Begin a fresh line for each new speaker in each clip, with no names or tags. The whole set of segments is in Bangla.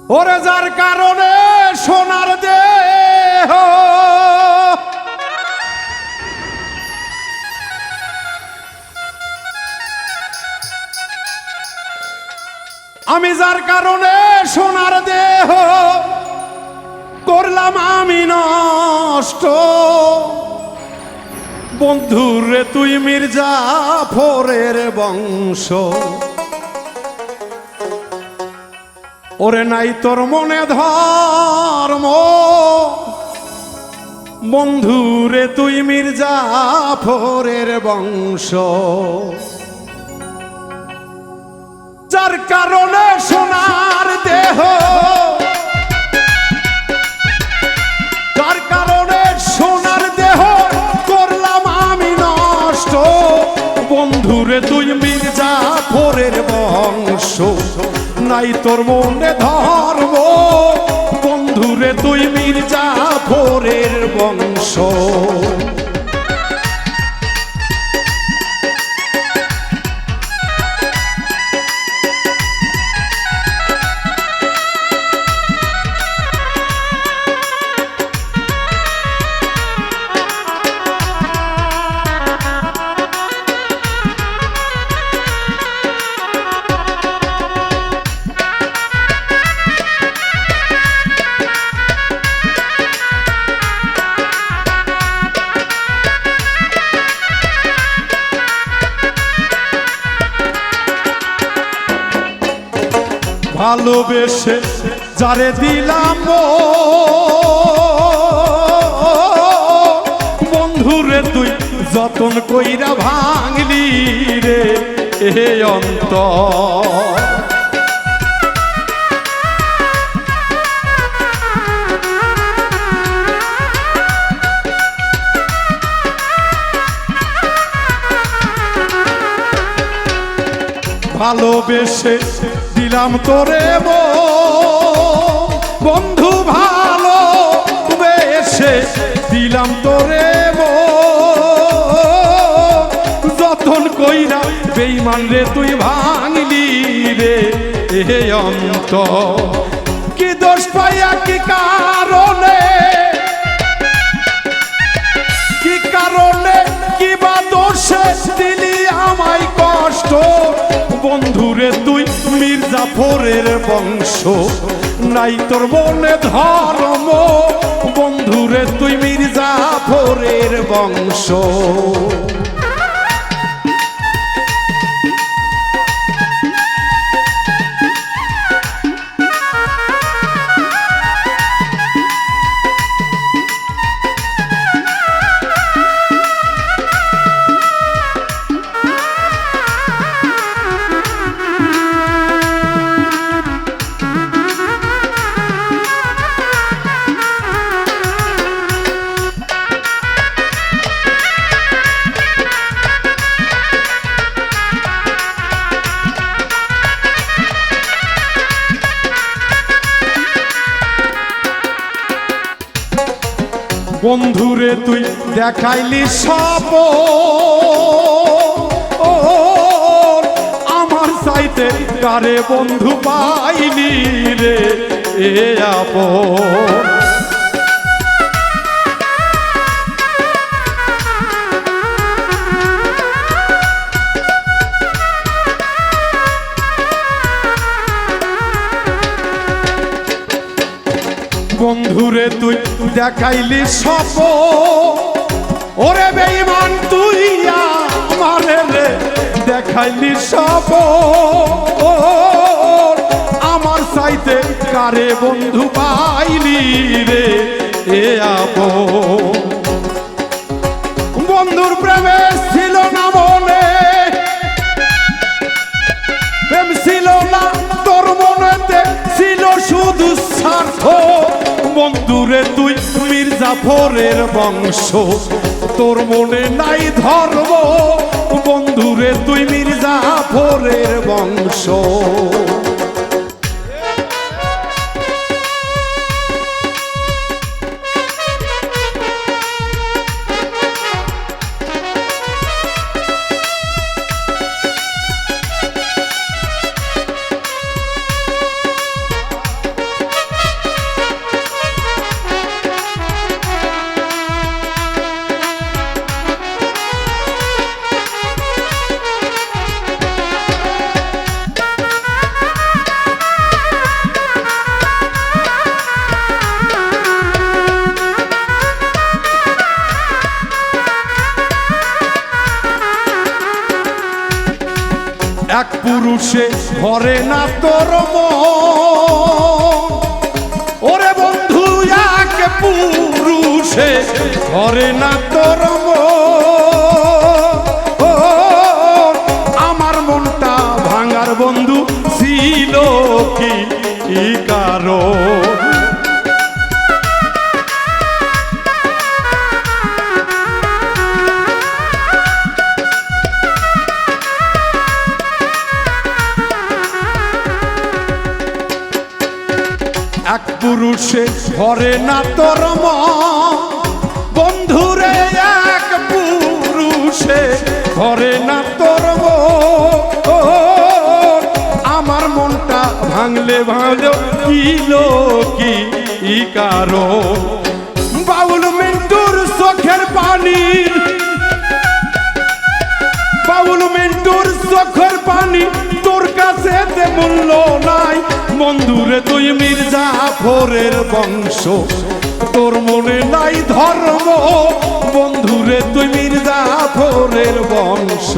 ওরে যার কারণে সোনার দেহ আমি যার কারণে সোনার দেহ করলাম আমি নষ্ট বন্ধুরে তুই মির্জাফরের বংশ ওরে নাই তোর মনে ধর্ম বন্ধুরে তুই মির্জাফরের বংশ যার কারণে সোনার দেহ যার কারণে সোনার দেহ করলাম আমি নষ্ট বন্ধুরে তুই মির্জাফরের বংশ নাই তোর মনে ধর্ম বন্ধুরে তুই মির্জাফরের বংশ ভালোবেসে যারে দিলাম বন্ধুরে তুই যতন কইরা ভাঙলি রে এ অন্তর ভালোবেসে দিলাম তোরে বন্ধু ভালো বেসে দিলাম তোরে যতন কইরা বেঈমান রে তুই ভাঙলি রে এ অন্ত কি দোষ পাইয়া কি কারণে কি বা দোষে দিলি আমায় কষ্ট বন্ধুরে তুই মির্জাফরের বংশ নাই তোর মনে ধর্ম বন্ধুরে তুই মির্জাফরের বংশ বন্ধুরে তুই দেখাইলি সব আমার চাইতে কারে বন্ধু পাইলি রে এ আপন বন্ধুরে তুই দেখাইলি সব ওরে বেঈমান তুই আমারে রে দেখাইলি সব আমার চাইতে কারে বন্ধু পাইলি রে এ আপন বন্ধুর প্রেমে ছিল না মনে প্রেম ছিল না তোর মনেতে ছিল শুধু স্বার্থ বন্ধুরে তুই মির্জাফরের বংশ তোর মনে নাই ধর্ম বন্ধুরে তুই মির্জাফরের বংশ এক পুরুষে ভরে না তোর মন। ওরে বন্ধু এক পুরুষে ভরে না তোর মন। আমার মনটা ভাঙার বন্ধু ছিল কি কারণ? এক পুরুষে ভরে না তোর মন। বন্ধুরে এক পুরুষে ভরে না তোর মন। আমার মনটা ভাঙলে ভাঙলো কি কারণ? বাউল মিন্টুর চোখের পানি, বাউল মিন্টুর চোখের পানি তোর কাছে তে মূল্য নাই। বন্ধুরে তুই মির্জাফরের বংশ, তোর মনে নাই ধর্ম। বন্ধুরে তুই মির্জাফরের বংশ।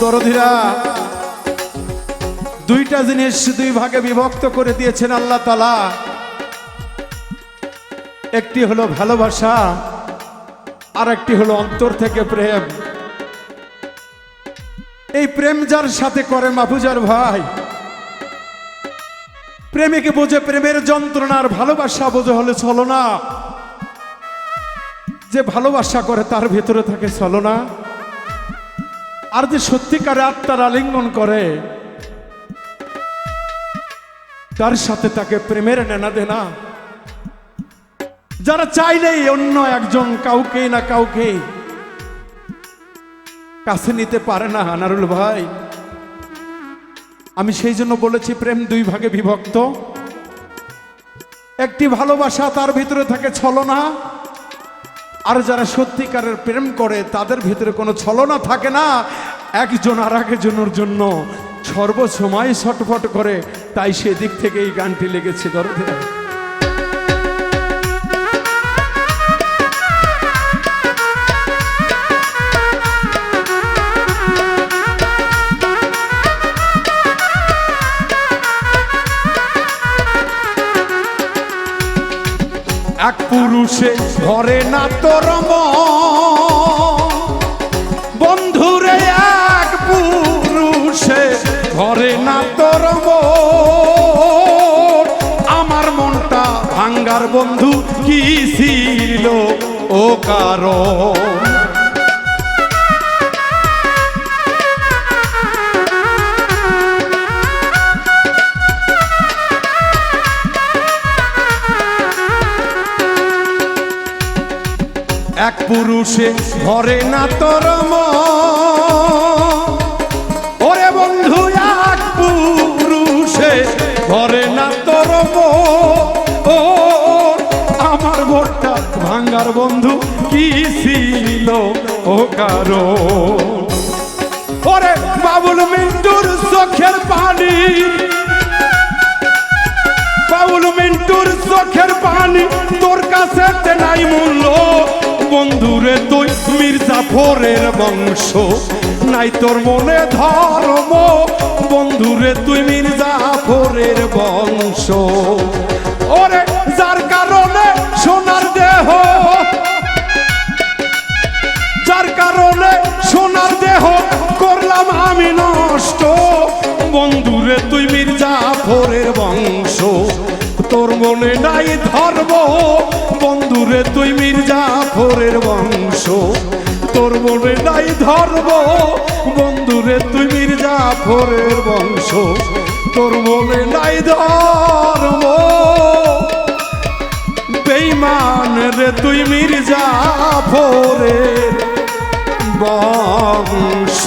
দরদিরা, দুইটা জিনিস দুই ভাগে বিভক্ত করে দিয়েছেন আল্লাহ তাআলা। একটি হলো ভালোবাসা, আর একটি হলো অন্তর থেকে প্রেম। এই প্রেম যার সাথে করে মাহফুজার ভাই, প্রেমিকে বোঝে প্রেমের যন্ত্রণার, ভালোবাসা বোঝে হলে ছলনা। যে ভালোবাসা করে তার ভেতরে থাকে ছলনা, আর যে সত্যিকারে আত্মার আলিঙ্গন করে তার সাথে তাকে প্রেমের নেনা দেনা। যারা চাইলেই অন্য একজন কাউকে না কাউকে কাছে নিতে পারে না আনারুল ভাই। আমি সেই জন্য বলেছি প্রেম দুই ভাগে বিভক্ত। একটি ভালোবাসা, তার ভিতরে থাকে ছলনা। আর যারা সত্যিকারের প্রেম করে তাদের ভিতরে কোনো ছলনা থাকে না। একজন আর একজনের জন্য সর্বসময় ছটফট করে। তাই সেদিক থেকে এই গানটি লেগেছে দরদিরা। এক পুরুষে ভরে না তোর মন। বন্ধুরে এক পুরুষে ভরে না তোর মন। আমার মনটা ভাঙ্গার বন্ধু কি ছিল ও কারণ? এক পুরুষে ভরে না তোর মন। ওরে বন্ধু এক পুরুষে ভরে না তোর মন। আমার ভোরটা ভাঙ্গার বন্ধু কি ছিল ও কারণ? ওরে বাবুল মিন্টুর চোখের পানি, বাবুল মিন্টুর চোখের পানি তোর কাছে নাই মূল্য। বন্ধুরে তুই মির্জাফরের বংশ, নাই তোর মনে ধর্ম। বন্ধুরে তুই মির্জাফরের বংশ। ওরে যার কারণে সোনার দেহ, যার কারণে সোনার দেহ করলাম আমি নষ্ট। বন্ধুরে তুই মির্জাফরের বংশ। তোর মনে নাই ধর্ম বন্ধুরে তুই মির্জাফরের বংশ তোর মনে নাই ধর্ম বন্ধুরে তুই মির্জাফরের বংশ তোর মনে নাই ধর্ম বেঈমান রে তুই মির্জাফরের বংশ